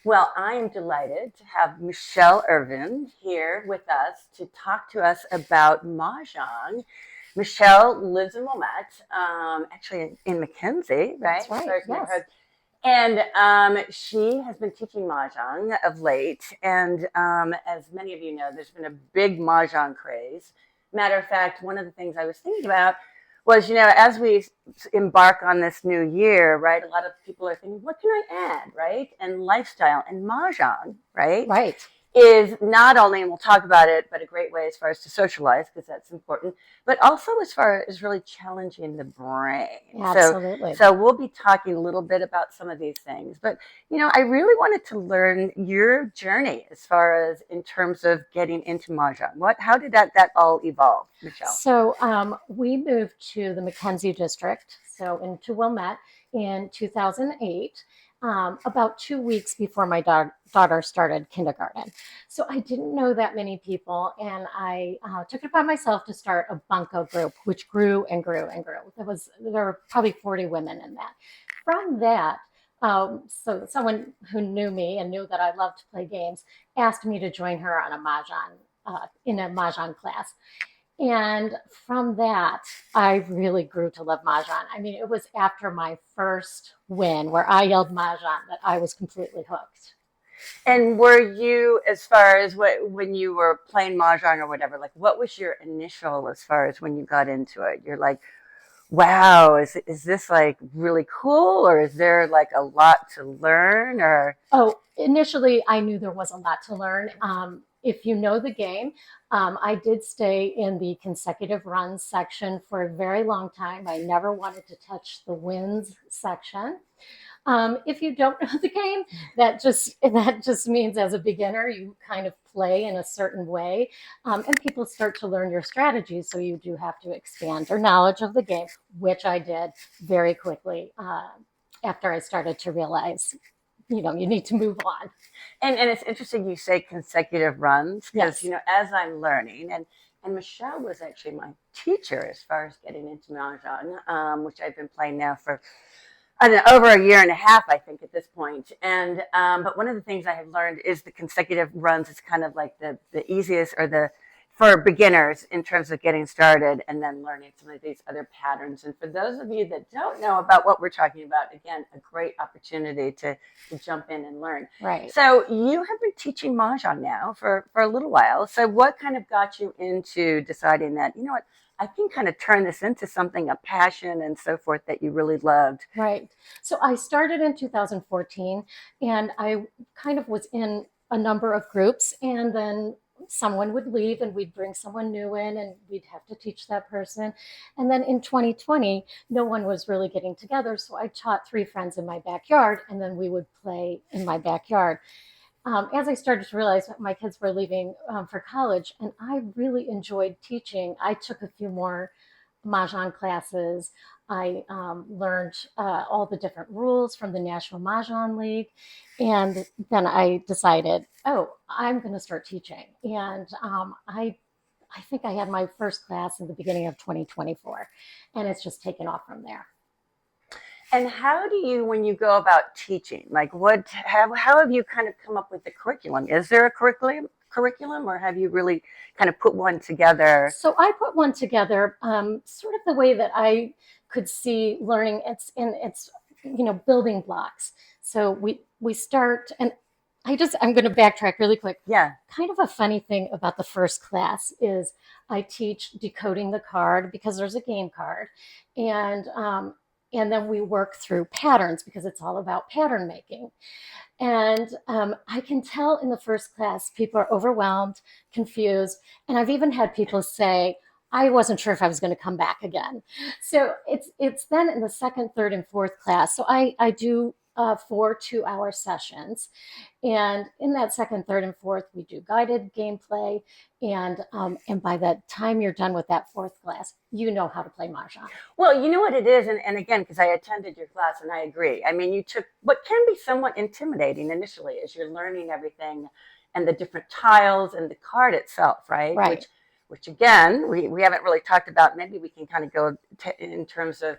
Well, I am delighted to have Michele Irvin here with us to talk to us about Mahjong. Michele lives in Wilmette, actually in Mackenzie, right? That's As right. far as Yes. neighborhood. And she has been teaching Mahjong of late. And as many of you know, there's been a big Mahjong craze. Matter of fact, one of the things I was thinking about was, as we embark on this new year, right, a lot of people are thinking, what can I add, right? And lifestyle and Mahjong, right? Right. Is not only, and we'll talk about it, but a great way as far as to socialize, because that's important, but also as far as really challenging the brain. So, Absolutely. so we'll be talking a little bit about some of these things. But, I really wanted to learn your journey as far as in terms of getting into Mahjong. How did that all evolve, Michele? We moved to the Mackenzie district, so into Wilmette in 2008, about 2 weeks before my daughter started kindergarten. So I didn't know that many people, and I took it upon myself to start a bunco group, which grew and grew and grew. There were probably 40 women in that. From that, so someone who knew me and knew that I loved to play games asked me to join her on a mahjong in a mahjong class. And from that, I really grew to love Mahjong. I mean, it was after my first win where I yelled Mahjong that I was completely hooked. And were you, as far as when you were playing Mahjong or whatever, like what was your initial as far as when you got into it? You're like, wow, is this like really cool, or is there like a lot to learn, or Oh, initially, I knew there was a lot to learn. If you know the game, I did stay in the consecutive runs section for a very long time. I never wanted to touch the wins section. If you don't know the game, that just means as a beginner you kind of play in a certain way, and people start to learn your strategies. So you do have to expand your knowledge of the game, which I did very quickly after I started to realize, you need to move on. and it's interesting you say consecutive runs because Yes. as I'm learning and Michele was actually my teacher as far as getting into Mahjong, which I've been playing now for I don't know, over a year and a half, I think, at this point. And but one of the things I have learned is the consecutive runs is kind of like the easiest or the for beginners in terms of getting started and then learning some of these other patterns. And for those of you that don't know about what we're talking about, again, a great opportunity to jump in and learn. Right. So you have been teaching Mahjong now for a little while. So what kind of got you into deciding that, what, I can kind of turn this into something, a passion and so forth that you really loved? Right. So I started in 2014, and I kind of was in a number of groups, and then someone would leave and we'd bring someone new in and we'd have to teach that person. And then in 2020, no one was really getting together. So I taught three friends in my backyard, and then we would play in my backyard. As I started to realize that my kids were leaving for college, and I really enjoyed teaching, I took a few more Mahjong classes. I learned all the different rules from the National Mahjong League. And then I decided, oh, I'm going to start teaching. And I think I had my first class in the beginning of 2024. And it's just taken off from there. And how do you, when you go about teaching, like how have you kind of come up with the curriculum? Is there a curriculum, or have you really kind of put one together? So I put one together, sort of the way that I could see learning. It's building blocks. So we start, and I'm going to backtrack really quick. Yeah. Kind of a funny thing about the first class is I teach decoding the card because there's a game card, and and then we work through patterns because it's all about pattern making. And I can tell in the first class, people are overwhelmed, confused. And I've even had people say, I wasn't sure if I was going to come back again. So it's then in the second, third, and fourth class. So I do 4 2-hour sessions. And in that second, third, and fourth, we do guided gameplay. And by the time you're done with that fourth class, you know how to play Mahjong. Well, you know what it is, and again, because I attended your class and I agree. I mean, you took what can be somewhat intimidating initially as you're learning everything and the different tiles and the card itself, right? Right. Which again, we haven't really talked about. Maybe we can kind of go in terms of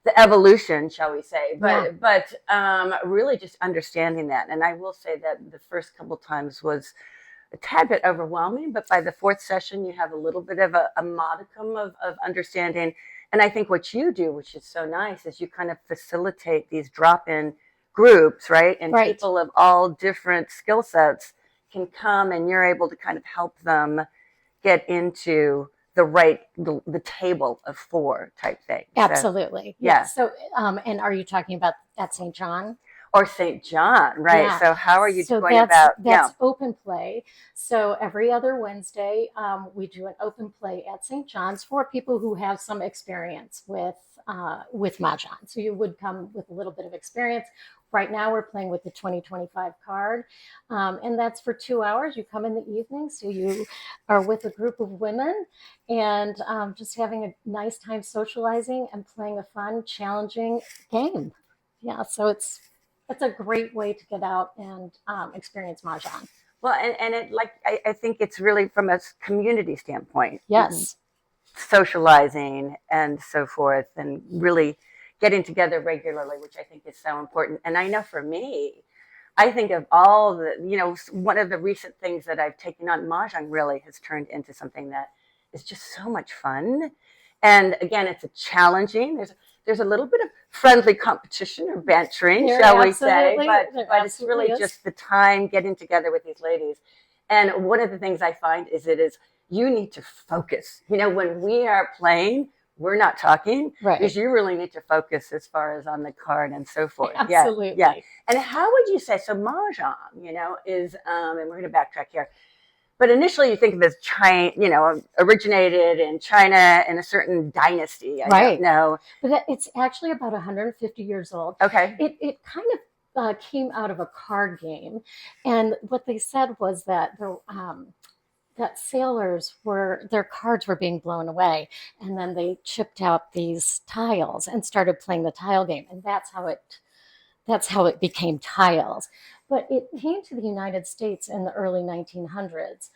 the evolution, shall we say, Yeah. but really just understanding that. And I will say that the first couple times was a tad bit overwhelming, but by the fourth session, you have a little bit of a modicum of understanding. And I think what you do, which is so nice, is you kind of facilitate these drop-in groups, right? And Right. people of all different skill sets can come, and you're able to kind of help them get into the table of four type thing. Absolutely. So, yeah. So, and are you talking about at St. John? Or St. John, right? Yeah. So how are you So going about? that's open play. So every other Wednesday, we do an open play at St. John's for people who have some experience with Mahjong. So you would come with a little bit of experience. Right now, we're playing with the 2025 card, and that's for 2 hours. You come in the evening, so you are with a group of women and just having a nice time socializing and playing a fun, challenging game. Yeah, so it's a great way to get out and experience Mahjong. Well, and it like I think it's really from a community standpoint. Yes. Socializing and so forth, and really getting together regularly, which I think is so important. And I know for me, I think of all the, one of the recent things that I've taken on, Mahjong really has turned into something that is just so much fun. And again, it's a challenging. There's a little bit of friendly competition or bantering, shall we say, but it's really just the time getting together with these ladies. And one of the things I find is you need to focus. When we are playing, we're not talking, right? Because you really need to focus as far as on the card and so forth. Absolutely. Yeah. And how would you say, so Mahjong, is, and we're going to backtrack here, but initially you think of it as China, originated in China in a certain dynasty. I don't know. But it's actually about 150 years old. Okay. It kind of came out of a card game. And what they said was that that sailors their cards were being blown away. And then they chipped out these tiles and started playing the tile game. And that's how it became tiles. But it came to the United States in the early 1900s,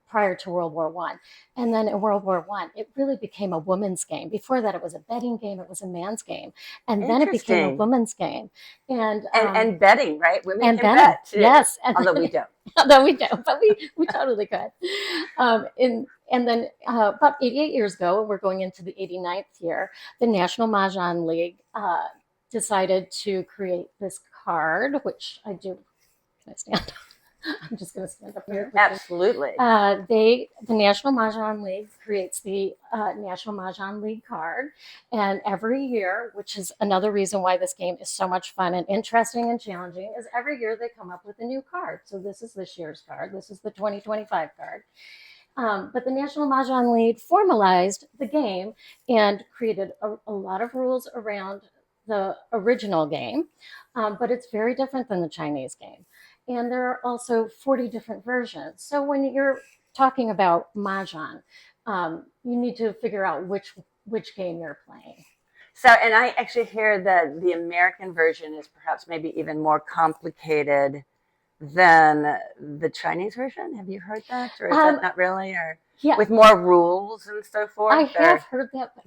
prior to World War I. And then in World War I, it really became a woman's game. Before that, it was a betting game. It was a man's game. And then it became a woman's game. And betting, right? Women can bet too. Yes. Although we don't. Although we don't, but we totally could. And then about 88 years ago, we're going into the 89th year, the National Mahjong League decided to create this card, which I do. Can I stand? I'm just going to stand up here. Absolutely. The National Mahjong League creates the National Mahjong League card, and every year, which is another reason why this game is so much fun and interesting and challenging, is every year they come up with a new card. So this is this year's card. This is the 2025 card. But the National Mahjong League formalized the game and created a lot of rules around the original game, but it's very different than the Chinese game. And there are also 40 different versions. So when you're talking about Mahjong, you need to figure out which game you're playing. So, and I actually hear that the American version is perhaps maybe even more complicated than the Chinese version. Have you heard that? Or is that not really? Or with more rules and so forth? I have heard that, but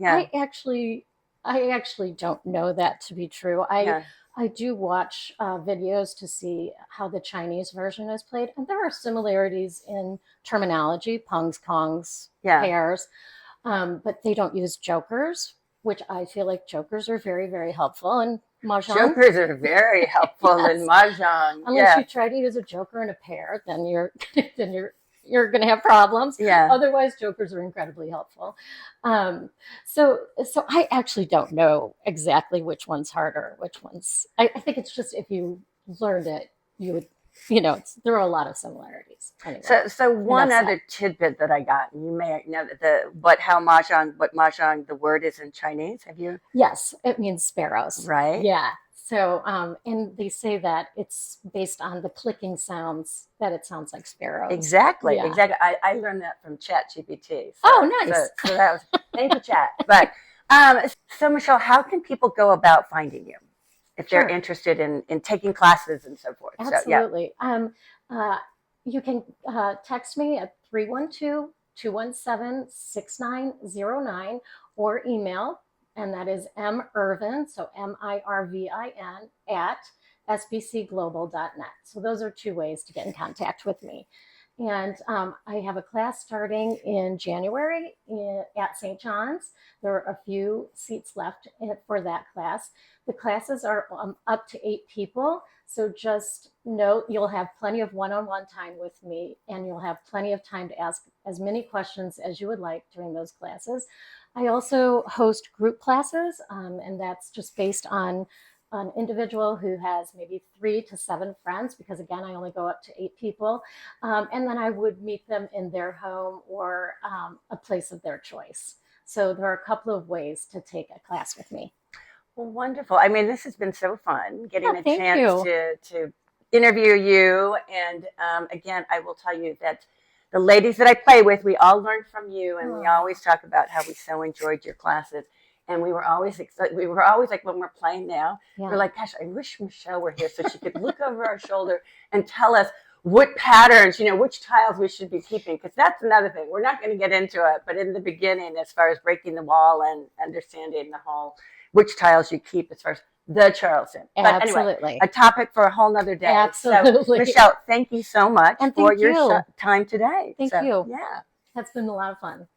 I actually don't know that to be true. I do watch videos to see how the Chinese version is played, and there are similarities in terminology, pungs, kongs, pairs, but they don't use jokers, which I feel like jokers are very, very helpful in Mahjong. Jokers are very helpful in Mahjong. Unless you try to use a joker in a pair, then you're going to have problems. Otherwise, jokers are incredibly helpful. So I actually don't know exactly which one's harder, which one's. I think it's just if you learned it, you would. There are a lot of similarities. Anyway, so one other tidbit that I got, you may know that what Mahjong, the word is in Chinese. Have you? Yes, it means sparrows. Right. Yeah. So, and they say that it's based on the clicking sounds, that it sounds like sparrows. Exactly. I learned that from ChatGPT. Nice. So that was, thank you, Chat. But so Michele, how can people go about finding you if they're interested in taking classes and so forth? Absolutely. So, you can text me at 312-217-6909 or email and that is M Irvin, so MIRVIN at sbcglobal.net. So those are two ways to get in contact with me. And I have a class starting in January at St. John's. There are a few seats left for that class. The classes are up to 8 people. So just note you'll have plenty of one-on-one time with me, and you'll have plenty of time to ask as many questions as you would like during those classes. I also host group classes, and that's just based on an individual who has maybe 3 to 7 friends, because again, I only go up to 8 people. And then I would meet them in their home or a place of their choice. So there are a couple of ways to take a class with me. Well, wonderful. I mean, this has been so fun getting a thank chance you. to interview you. And again, I will tell you that the ladies that I play with, we all learn from you, and we always talk about how we so enjoyed your classes. And we were always excited. We were always like, when we're playing now, we're like, gosh, I wish Michele were here so she could look over our shoulder and tell us what patterns, which tiles we should be keeping. Because that's another thing. We're not going to get into it. But in the beginning, as far as breaking the wall and understanding the whole, which tiles you keep as far as the Charleston. But Absolutely. anyway, a topic for a whole nother day. Absolutely. So, Michele, thank you so much And for thank your you. time today. Thank So, you. Yeah. That's been a lot of fun.